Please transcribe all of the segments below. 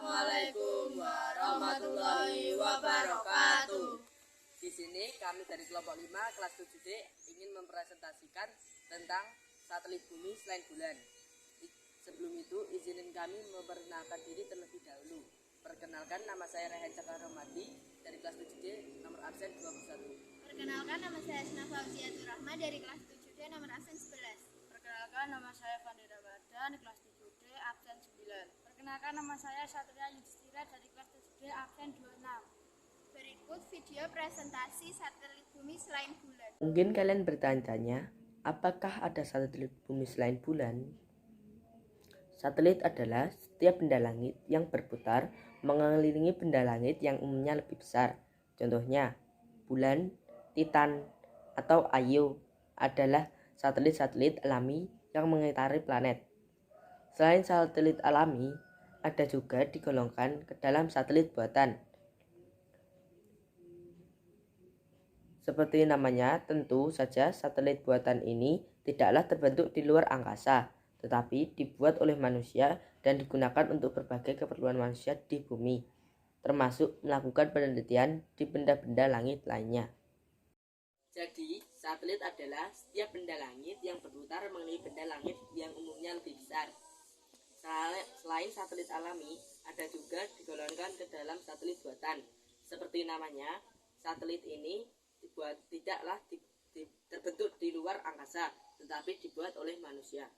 Assalamualaikum warahmatullahi wabarakatuh. Di sini kami dari kelompok 5 kelas 7D ingin mempresentasikan tentang satelit bumi selain bulan. Sebelum itu izinin kami memperkenalkan diri terlebih dahulu. Perkenalkan, nama saya Rehan Cakaromati dari kelas 7D nomor absen 21. Perkenalkan, nama saya Asna Fauziatur Rahma dari kelas 7D nomor absen 11. Perkenalkan, nama saya Fandira Badan kelas 7D absen 9. Perkenalkan, nama saya Satria Yudhistira dari kelas 7D absen 26. Berikut video presentasi satelit bumi selain bulan. Mungkin kalian bertanya-tanya, apakah ada satelit bumi selain bulan? Satelit adalah setiap benda langit yang berputar mengelilingi benda langit yang umumnya lebih besar. Contohnya, bulan, Titan, atau Io adalah satelit-satelit alami yang mengitari planet. Selain satelit alami, ada juga digolongkan ke dalam satelit buatan. Seperti namanya, tentu saja satelit buatan ini tidaklah terbentuk di luar angkasa, tetapi dibuat oleh manusia dan digunakan untuk berbagai keperluan manusia di bumi, termasuk melakukan penelitian di benda-benda langit lainnya. Jadi, satelit adalah setiap benda langit yang berputar mengelilingi benda langit yang umumnya lebih besar. Selain satelit alami, ada juga digolongkan ke dalam satelit buatan. Seperti namanya, satelit ini tidaklah terbentuk di luar angkasa, tetapi dibuat oleh manusia.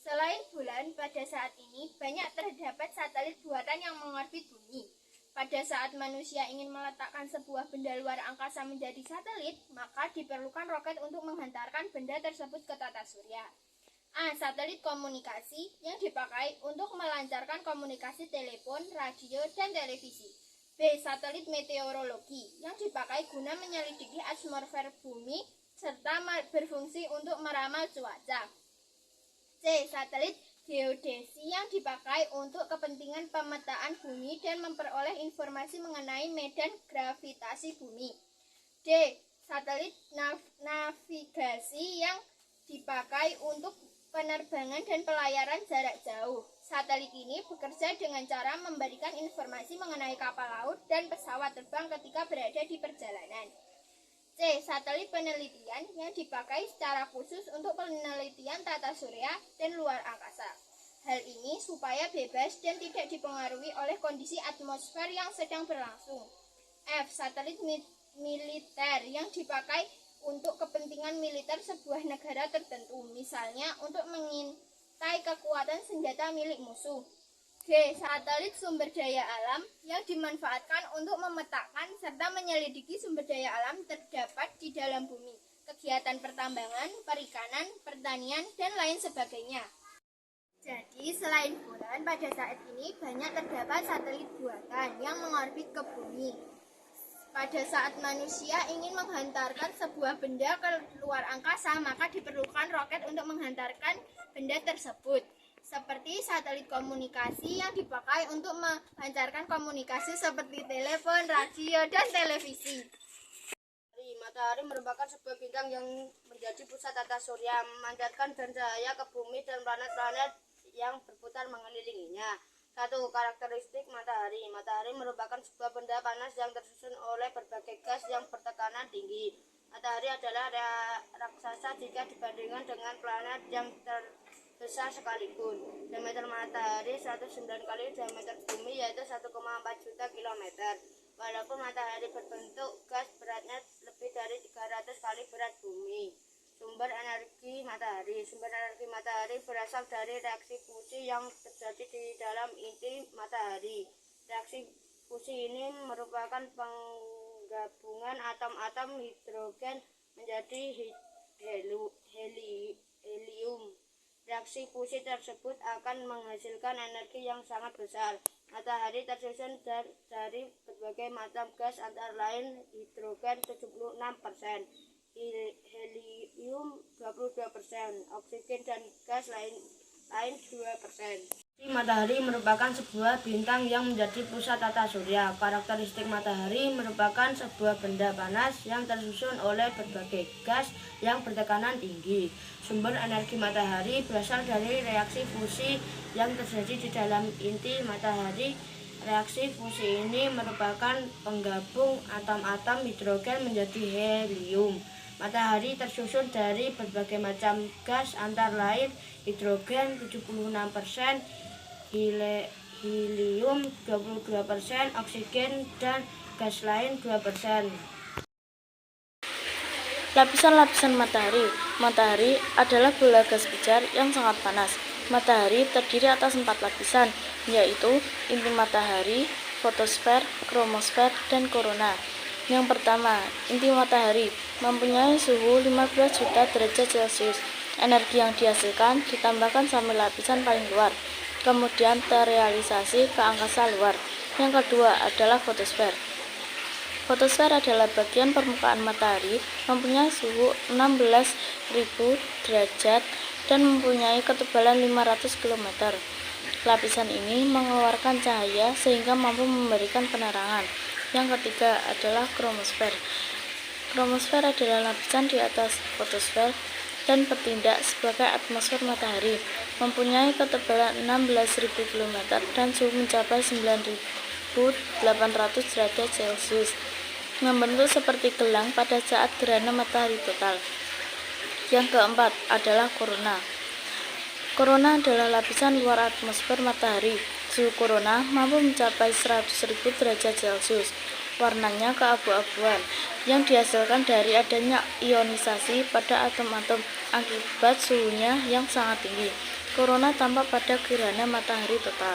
Selain bulan, pada saat ini banyak terdapat satelit buatan yang mengorbit bumi. Pada saat manusia ingin meletakkan sebuah benda luar angkasa menjadi satelit, maka diperlukan roket untuk menghantarkan benda tersebut ke tata surya. A. Satelit komunikasi yang dipakai untuk melancarkan komunikasi telepon, radio, dan televisi. B. Satelit meteorologi yang dipakai guna menyelidiki atmosfer bumi serta berfungsi untuk meramal cuaca. C. Satelit geodesi yang dipakai untuk kepentingan pemetaan bumi dan memperoleh informasi mengenai medan gravitasi bumi. D. Satelit navigasi yang dipakai untuk penerbangan dan pelayaran jarak jauh. Satelit ini bekerja dengan cara memberikan informasi mengenai kapal laut dan pesawat terbang ketika berada di perjalanan. C. Satelit penelitian yang dipakai secara khusus untuk penelitian tata surya dan luar angkasa. Hal ini supaya bebas dan tidak dipengaruhi oleh kondisi atmosfer yang sedang berlangsung. F. Satelit militer yang dipakai untuk kepentingan militer sebuah negara tertentu, misalnya untuk mengintai kekuatan senjata milik musuh. G. Satelit sumber daya alam yang dimanfaatkan untuk memetakan serta menyelidiki sumber daya alam terdapat di dalam bumi, kegiatan pertambangan, perikanan, pertanian, dan lain sebagainya. Jadi, selain bulan, pada saat ini banyak terdapat satelit buatan yang mengorbit ke bumi. Pada saat manusia ingin menghantarkan sebuah benda ke luar angkasa, maka diperlukan roket untuk menghantarkan benda tersebut. Seperti satelit komunikasi yang dipakai untuk melancarkan komunikasi seperti telepon, radio, dan televisi. Matahari merupakan sebuah bintang yang menjadi pusat tata surya, memancarkan cahaya ke bumi dan planet-planet yang berputar mengelilinginya. 1. Karakteristik matahari. Matahari merupakan sebuah benda panas yang tersusun oleh berbagai gas yang bertekanan tinggi. Matahari adalah raksasa jika dibandingkan dengan planet yang terbesar sekalipun. Diameter matahari 109 kali diameter bumi, yaitu 1,4 juta kilometer. Walaupun matahari berbentuk gas, beratnya lebih dari 300 kali berat bumi. Sumber energi matahari. Sumber energi matahari berasal dari reaksi fusi yang terjadi di dalam inti matahari. Reaksi fusi ini merupakan penggabungan atom-atom hidrogen menjadi helium. Reaksi fusi tersebut akan menghasilkan energi yang sangat besar. Matahari tersusun dari berbagai macam gas, antara lain hidrogen 76%, helium 22%, oksigen dan gas lain 2%. Matahari merupakan sebuah bintang yang menjadi pusat tata surya. Karakteristik matahari merupakan sebuah benda panas yang tersusun oleh berbagai gas yang bertekanan tinggi. Sumber energi matahari berasal dari reaksi fusi yang terjadi di dalam inti matahari. Reaksi fusi ini merupakan penggabung atom-atom hidrogen menjadi helium. Matahari tersusun dari berbagai macam gas antara lain hidrogen 76%, helium 22%, oksigen dan gas lain 2%. Lapisan-lapisan matahari. Matahari adalah bola gas pijar yang sangat panas. Matahari terdiri atas 4 lapisan, yaitu inti matahari, fotosfer, kromosfer, dan korona. Yang pertama, inti matahari mempunyai suhu 15 juta derajat Celcius. Energi yang dihasilkan ditambahkan sampai lapisan paling luar, kemudian terrealisasi ke angkasa luar. Yang kedua adalah fotosfer. Fotosfer adalah bagian permukaan matahari, mempunyai suhu 16.000 derajat dan mempunyai ketebalan 500 km. Lapisan ini mengeluarkan cahaya sehingga mampu memberikan penerangan. Yang ketiga adalah kromosfer. Kromosfer adalah lapisan di atas fotosfer dan bertindak sebagai atmosfer matahari, mempunyai ketebalan 16.000 km dan suhu mencapai 9.800 derajat Celcius, membentuk seperti gelang pada saat gerhana matahari total. Yang keempat adalah korona. Korona adalah lapisan luar atmosfer matahari. Suhu korona mampu mencapai 100.000 derajat Celcius. Warnanya keabu-abuan yang dihasilkan dari adanya ionisasi pada atom-atom akibat suhunya yang sangat tinggi. Korona tampak pada gerhana matahari total.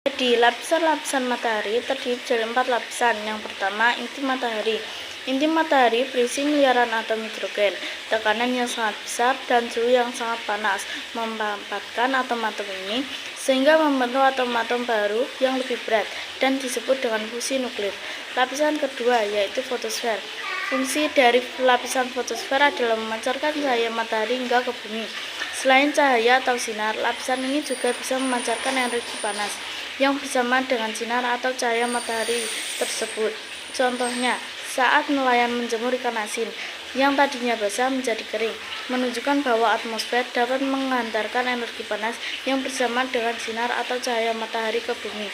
Jadi, lapisan-lapisan matahari terdiri dari 4 lapisan. Yang pertama, inti matahari. Inti matahari berisi miliaran atom hidrogen. Tekanan yang sangat besar dan suhu yang sangat panas memanfaatkan atom-atom ini sehingga membentuk atom-atom baru yang lebih berat dan disebut dengan fusi nuklir. Lapisan kedua yaitu fotosfer. Fungsi dari lapisan fotosfer adalah memancarkan cahaya matahari hingga ke bumi. Selain cahaya atau sinar, lapisan ini juga bisa memancarkan energi panas yang bersamaan dengan sinar atau cahaya matahari tersebut. Contohnya, saat nelayan menjemur ikan asin yang tadinya basah menjadi kering, menunjukkan bahwa atmosfer dapat menghantarkan energi panas yang bersamaan dengan sinar atau cahaya matahari ke bumi.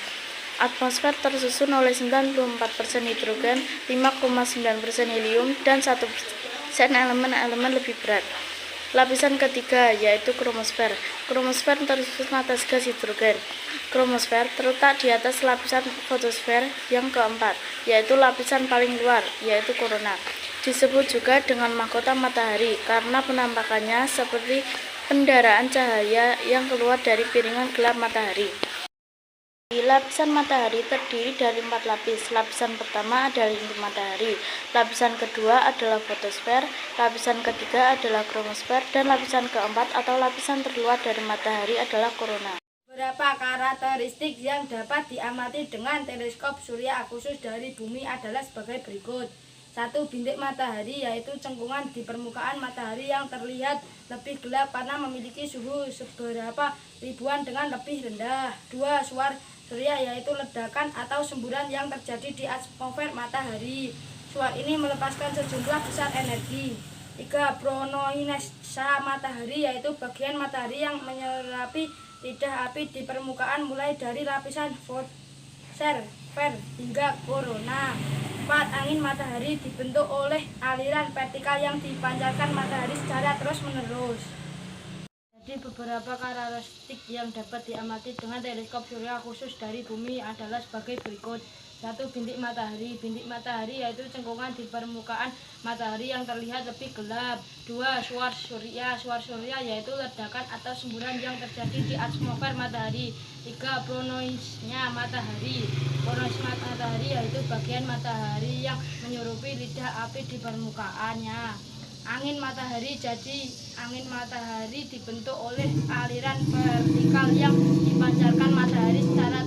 Atmosfer tersusun oleh 94% hidrogen, 5,9% helium, dan 1% elemen-elemen lebih berat. Lapisan ketiga yaitu kromosfer. Kromosfer tersusun atas gas hidrogen. Kromosfer terletak di atas lapisan fotosfer yang keempat, yaitu lapisan paling luar, yaitu korona. Disebut juga dengan mahkota matahari karena penampakannya seperti pendaraan cahaya yang keluar dari piringan gelap matahari. Lapisan matahari terdiri dari 4 lapis. Lapisan pertama adalah inti matahari, lapisan kedua adalah fotosfer, lapisan ketiga adalah kromosfer, dan lapisan keempat atau lapisan terluar dari matahari adalah korona. Beberapa karakteristik yang dapat diamati dengan teleskop surya khusus dari bumi adalah sebagai berikut. 1. Bintik matahari, yaitu cengkungan di permukaan matahari yang terlihat lebih gelap karena memiliki suhu seberapa ribuan dengan lebih rendah. 2. Suar surya, yaitu ledakan atau semburan yang terjadi di atmosfer matahari. Suar ini melepaskan sejumlah besar energi. 3. Pronoinesa matahari, yaitu bagian matahari yang menyerapi lidah api di permukaan mulai dari lapisan fotosfer hingga korona. 4. Angin matahari dibentuk oleh aliran vertikal yang dipancarkan matahari secara terus-menerus. Jadi beberapa karakteristik yang dapat diamati dengan teleskop surya khusus dari bumi adalah sebagai berikut. 1. Bintik matahari. Bintik matahari yaitu cengkungan di permukaan matahari yang terlihat lebih gelap. 2. Suar surya. Suar surya yaitu ledakan atau semburan yang terjadi di atmosfer matahari. 3. Pronoisnya matahari. Pronoisnya matahari yaitu bagian matahari yang menyerupi lidah api di permukaannya. Angin matahari, jadi angin matahari dibentuk oleh aliran vertikal yang dipancarkan matahari secara